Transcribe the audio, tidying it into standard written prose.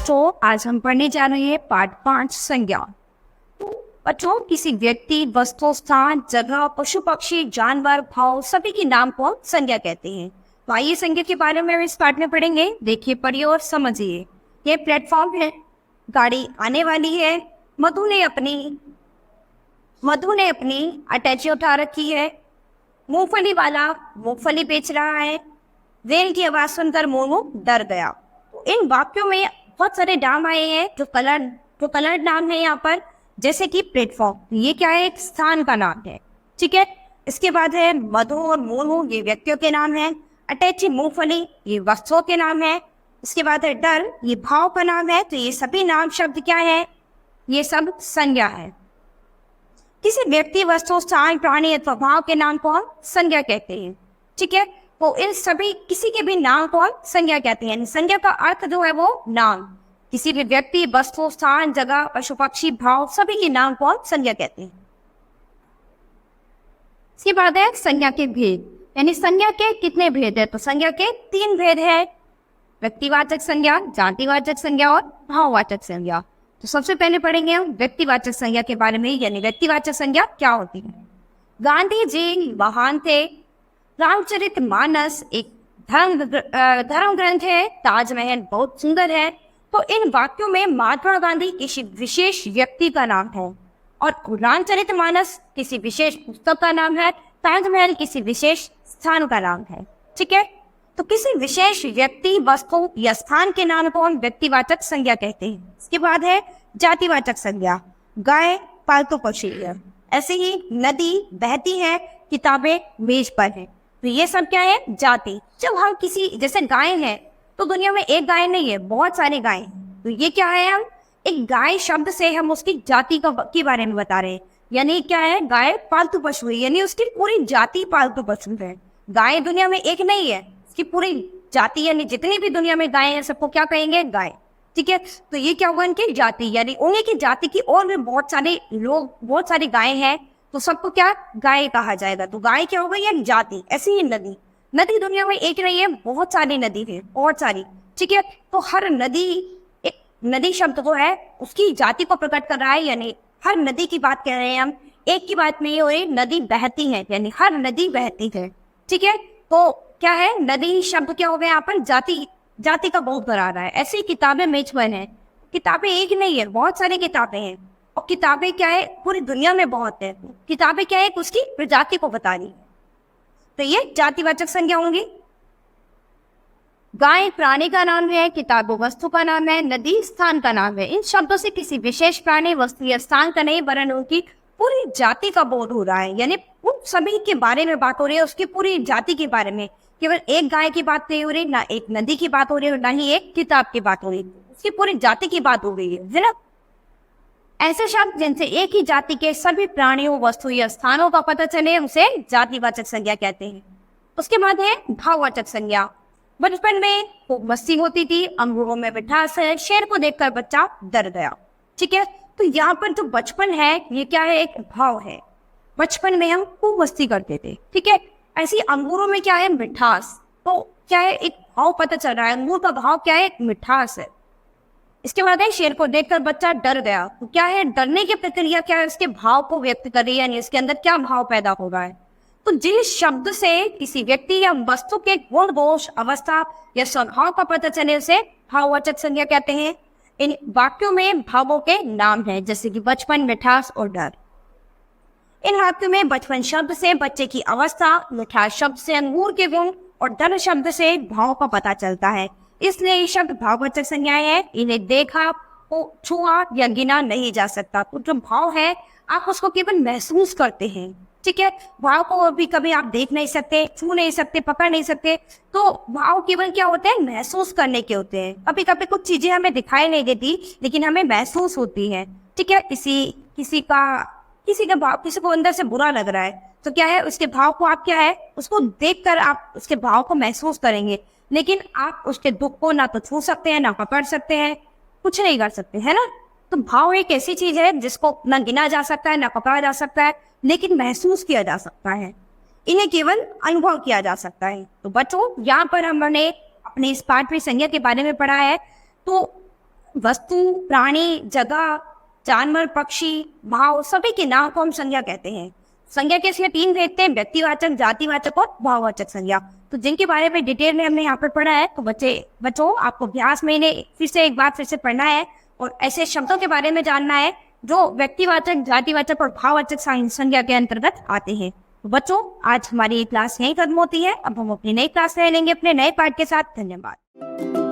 बच्चों, आज हम पढ़ने जा रहे हैं पाठ 5 संज्ञा। तो बच्चों, किसी व्यक्ति, वस्तु, स्थान, जगह, पशु पक्षी, जानवर, भाव सभी के नाम को संज्ञा कहते हैं। तो आइए संज्ञा के बारे में हम इस पाठ में पढ़ेंगे। देखिए, पढ़िए और समझिए। ये प्लेटफॉर्म है, गाड़ी आने वाली है, मधु ने अपनी अटैची उठा रखी है, मूंगफली वाला मूंगफली बेच रहा है, रेल की आवाज सुनकर मोनू डर गया। तो इन वाक्यों में बहुत सारे नाम आए हैं जो कलर नाम है यहाँ पर, जैसे कि प्लेटफॉर्म, ये क्या है, एक स्थान का नाम है। ठीक है। इसके बाद है मधु और मोनू, ये व्यक्तियों के नाम है। अटैची मूंगफली, ये वस्तुओं के नाम है। इसके बाद है डर, ये भाव का नाम है। तो ये सभी नाम शब्द क्या है, ये सब संज्ञा है। किसी व्यक्ति, वस्तु, स्थान, प्राणी अथवा भाव के नाम को हम संज्ञा कहते हैं। ठीक है। तो इन सभी किसी के भी नाम को हम संज्ञा कहते हैं। संज्ञा का अर्थ जो है वो नाम। किसी भी व्यक्ति, वस्तु, स्थान, जगह, पशु पक्षी, भाव सभी के नाम को हम संज्ञा कहते हैं। इसके बाद है संज्ञा के भेद, यानी संज्ञा के कितने भेद है। तो संज्ञा के 3 भेद है, व्यक्तिवाचक संज्ञा, जातिवाचक संज्ञा और भाववाचक संज्ञा। तो सबसे पहले पढ़ेंगे हम व्यक्तिवाचक संज्ञा के बारे में, यानी व्यक्तिवाचक संज्ञा क्या होती है। गांधी जी महान थे। रामचरितमानस एक धर्म ग्रंथ है। ताजमहल बहुत सुंदर है। तो इन वाक्यों में महात्मा गांधी किसी विशेष व्यक्ति का नाम है और रामचरितमानस किसी विशेष पुस्तक का नाम है। ताजमहल किसी विशेष स्थान का नाम है। ठीक है। तो किसी विशेष व्यक्ति, वस्तु या स्थान के नाम को हम व्यक्तिवाचक संज्ञा कहते हैं। इसके बाद है जातिवाचक संज्ञा। गाय पालतू पक्षी है, ऐसे ही नदी बहती है, किताबें मेज पर है। तो ये सब क्या है, जाति। जब हम किसी, जैसे गाय है, तो दुनिया में एक गाय नहीं है, बहुत सारे गाय हैं। तो ये क्या है, हम एक गाय शब्द से हम उसकी जाति के बारे में बता रहे हैं। यानी क्या है, गाय पालतू पशु है, यानी उसकी पूरी जाति पालतू पशु है। गाय दुनिया में एक नहीं है, उसकी पूरी जाति, यानी जितनी भी दुनिया में गाय है सबको क्या कहेंगे, गाय। ठीक है। तो ये क्या होगा, इनकी जाति, यानी उन्हीं की जाति की और भी बहुत सारे लोग, बहुत सारी गाय हैं, तो सबको क्या, गाय कहा जाएगा। तो गाय क्या होगा, ये जाति। ऐसे ही नदी दुनिया में एक नहीं है, बहुत सारी नदी है, बहुत सारी। ठीक है। तो हर नदी, एक नदी शब्द को है उसकी जाति को प्रकट कर रहा है, यानी हर नदी की बात कह रहे हैं हम, एक की बात नहीं हो रही। नदी बहती है, यानी हर नदी बहती है। ठीक है। तो क्या है, नदी शब्द क्या हो गया यहाँ पर, जाति का बहुत बड़ा रहा है। ऐसी किताबें मेज पर है, किताबें एक नहीं है, बहुत सारी किताबें हैं। और किताबें क्या है, पूरी दुनिया में बहुत है। किताबें क्या है, उसकी प्रजाति को बता रही है। तो ये जातिवाचक संज्ञा होंगी। गाय प्राणी का नाम है, किताबों वस्तु का नाम है, नदी स्थान का नाम है। इन शब्दों से किसी विशेष प्राणी, वस्तु या स्थान का नहीं, वरन उनकी पूरी जाति का बोध हो रहा है। यानी उन सभी के बारे में बात हो रही है, उसकी पूरी जाति के बारे में। केवल एक गाय की बात नहीं हो रही, ना एक नदी की बात हो रही है, ना ही एक किताब की बात हो रही है, उसकी पूरी जाति की बात हो रही है ना। ऐसे शब्द जिनसे एक ही जाति के सभी प्राणियों, वस्तु या स्थानों का पता चले, उसे जातिवाचक संज्ञा कहते हैं। उसके बाद है भाववाचक संज्ञा। बचपन में खूब मस्ती होती थी, अंगूरों में मिठास है, शेर को देखकर बच्चा डर गया। ठीक है। तो यहाँ पर जो बचपन है, ये क्या है, एक भाव है। बचपन में हम खूब मस्ती करते थे। ठीक है। ऐसी अंगूरों में क्या है, मिठास। तो क्या है, एक भाव पता चल रहा है। अंगूर का भाव क्या है, एक मिठास है। इसके बाद है शेर को देखकर बच्चा डर गया। तो क्या है, डरने की प्रक्रिया क्या है, उसके भाव को व्यक्त कर रही है, यानी इसके अंदर क्या भाव पैदा हो रहा है। तो जिस शब्द से किसी व्यक्ति या वस्तु के गुण, दोष, अवस्था या स्वभाव का पता चले, उसे भाववाचक संज्ञा कहते हैं। इन वाक्यों में भावों के नाम है, जैसे कि बचपन, मिठास और डर। इन वाक्यों में बचपन शब्द से बच्चे की अवस्था, मिठास शब्द से अंगूर के गुण और डर शब्द से भाव का पता चलता है। इसलिए ये शब्द भाववाचक संज्ञाएं हैं। इन्हें देखा, छुआ या गिना नहीं जा सकता। तो जो भाव है, आप उसको केवल महसूस करते हैं। ठीक है। भाव को अभी कभी आप देख नहीं सकते, छू नहीं सकते, पकड़ नहीं सकते। तो भाव केवल क्या होते हैं, महसूस करने के होते हैं। कभी कभी कुछ चीजें हमें दिखाई नहीं देती, लेकिन हमें महसूस होती है। ठीक है। किसी का भाव, किसी को अंदर से बुरा लग रहा है, तो क्या है, उसके भाव को आप क्या है, उसको देखकर आप उसके भाव को महसूस करेंगे। लेकिन आप उसके दुख को ना तो छू सकते हैं, ना पकड़ सकते हैं, कुछ नहीं कर सकते, है ना। तो भाव एक ऐसी चीज है जिसको ना गिना जा सकता है, ना पकड़ा जा सकता है, लेकिन महसूस किया जा सकता है। इन्हें केवल अनुभव किया जा सकता है। तो बच्चों, यहाँ पर हमने अपने इस पाठ में संज्ञा के बारे में पढ़ा है। तो वस्तु, प्राणी, जगह, जानवर, पक्षी, भाव सभी के नाम को हम संज्ञा कहते हैं। संज्ञा के इसके 3 भेद थे, व्यक्तिवाचक, जातिवाचक और भाववाचक संज्ञा। तो जिनके बारे में डिटेल में हमने यहाँ पर पढ़ा है, तो बच्चों आपको अभ्यास में इन्हें फिर से पढ़ना है और ऐसे शब्दों के बारे में जानना है जो व्यक्तिवाचक, जातिवाचक और भाववाचक संज्ञा के अंतर्गत आते हैं। तो बच्चों आज हमारी क्लास यहीं खत्म होती है। अब हम अपनी नई क्लास में लेंगे अपने नए पाठ के साथ। धन्यवाद।